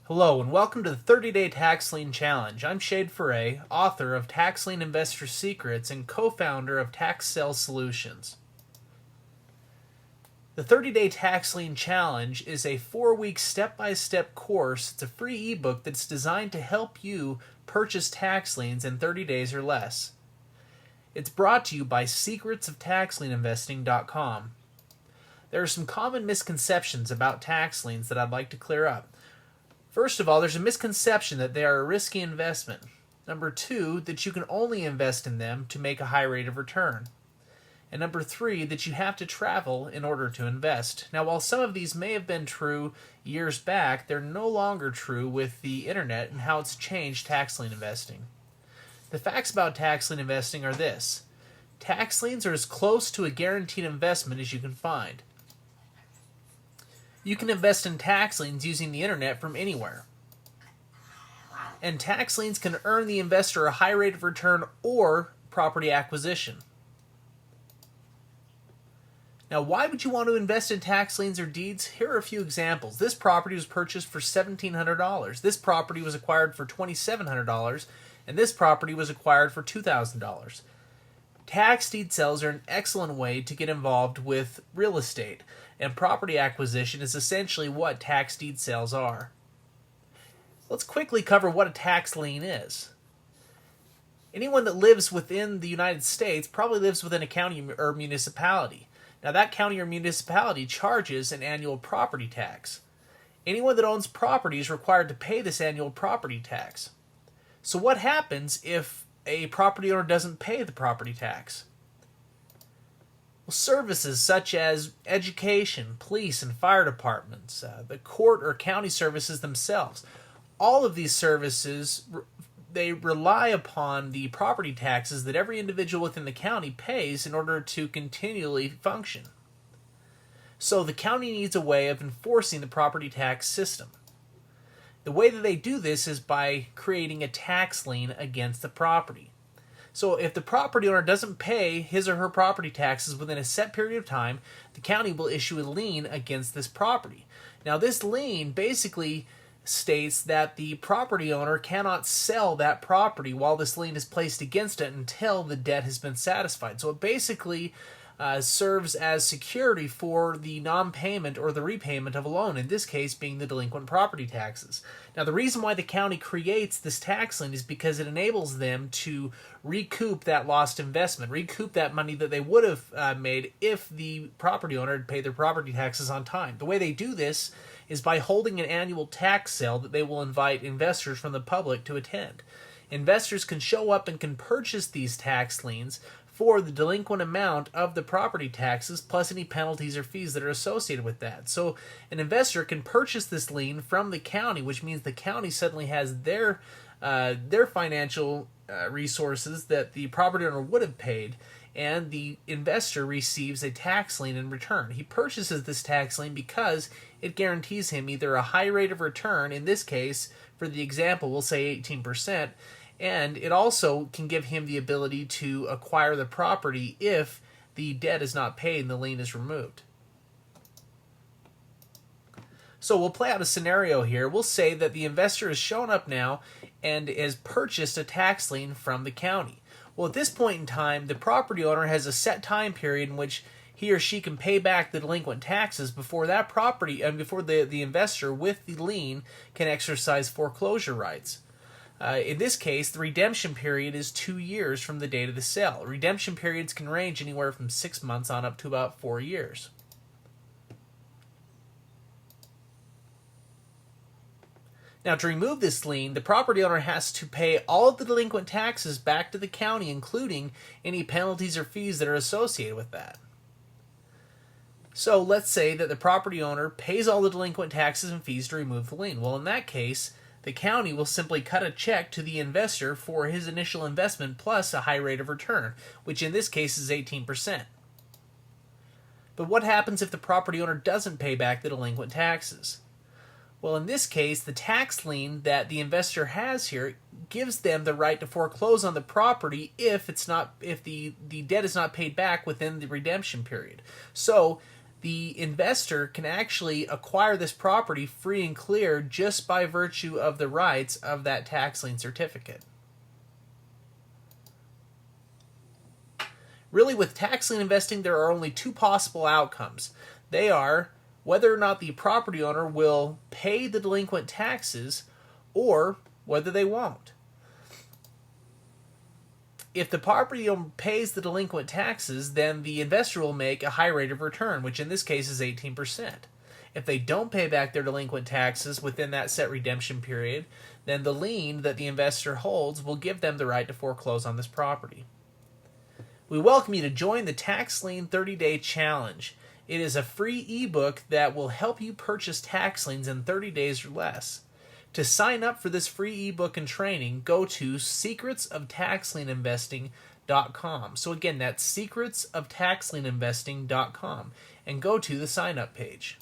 Hello and welcome to the 30-Day Tax Lien Challenge. I'm Shade Foray, author of Tax Lien Investor Secrets and co-founder of Tax Sales Solutions. The 30-Day Tax Lien Challenge is a 4-week step-by-step course. It's a free ebook that's designed to help you purchase tax liens in 30 days or less. It's brought to you by secretsoftaxlieninvesting.com. There are some common misconceptions about tax liens that I'd like to clear up. First of all, there's a misconception that they are a risky investment. Number 2, that you can only invest in them to make a high rate of return. And number 3, that you have to travel in order to invest. Now, while some of these may have been true years back, they're no longer true with the internet and how it's changed tax lien investing. The facts about tax lien investing are this. Tax liens are as close to a guaranteed investment as you can find. You can invest in tax liens using the internet from anywhere. And tax liens can earn the investor a high rate of return or property acquisition. Now, why would you want to invest in tax liens or deeds? Here are a few examples. This property was purchased for $1,700. This property was acquired for $2,700. And this property was acquired for $2,000. Tax deed sales are an excellent way to get involved with real estate, and property acquisition is essentially what tax deed sales are. Let's quickly cover what a tax lien is. Anyone that lives within the United States probably lives within a county or municipality. Now, that county or municipality charges an annual property tax. Anyone that owns property is required to pay this annual property tax. So what happens if a property owner doesn't pay the property tax? Well, services such as education, police and fire departments, the court or county services themselves, all of these services, they rely upon the property taxes that every individual within the county pays in order to continually function. So the county needs a way of enforcing the property tax system. The way that they do this is by creating a tax lien against the property. So if the property owner doesn't pay his or her property taxes within a set period of time, the county will issue a lien against this property. Now, this lien basically states that the property owner cannot sell that property while this lien is placed against it until the debt has been satisfied. So it basically serves as security for the non-payment or the repayment of a loan, in this case being the delinquent property taxes. Now, the reason why the county creates this tax lien is because it enables them to recoup that lost investment, recoup that money that they would have made if the property owner had paid their property taxes on time. The way they do this is by holding an annual tax sale that they will invite investors from the public to attend. Investors can show up and can purchase these tax liens for the delinquent amount of the property taxes plus any penalties or fees that are associated with that. So an investor can purchase this lien from the county, which means the county suddenly has their financial resources that the property owner would have paid, and the investor receives a tax lien in return. He purchases this tax lien because it guarantees him either a high rate of return, in this case, for the example, we'll say 18%, and it also can give him the ability to acquire the property if the debt is not paid and the lien is removed. So we'll play out a scenario here. We'll say that the investor has shown up now and has purchased a tax lien from the county. Well, at this point in time, the property owner has a set time period in which he or she can pay back the delinquent taxes before that property and before the investor with the lien can exercise foreclosure rights. In this case, the redemption period is 2 years from the date of the sale. Redemption periods can range anywhere from 6 months on up to about 4 years. Now, to remove this lien, the property owner has to pay all of the delinquent taxes back to the county, including any penalties or fees that are associated with that. So let's say that the property owner pays all the delinquent taxes and fees to remove the lien. Well, in that case, the county will simply cut a check to the investor for his initial investment plus a high rate of return, which in this case is 18%. But what happens if the property owner doesn't pay back the delinquent taxes? Well, in this case, the tax lien that the investor has here gives them the right to foreclose on the property if the debt is not paid back within the redemption period. So the investor can actually acquire this property free and clear just by virtue of the rights of that tax lien certificate. Really, with tax lien investing, there are only two possible outcomes. They are whether or not the property owner will pay the delinquent taxes or whether they won't. If the property owner pays the delinquent taxes, then the investor will make a high rate of return, which in this case is 18%. If they don't pay back their delinquent taxes within that set redemption period, then the lien that the investor holds will give them the right to foreclose on this property. We welcome you to join the Tax Lien 30-Day Challenge. It is a free ebook that will help you purchase tax liens in 30 days or less. To sign up for this free ebook and training, go to secretsoftaxlieninvesting.com. So again, that's secretsoftaxlieninvesting.com, and go to the sign up page.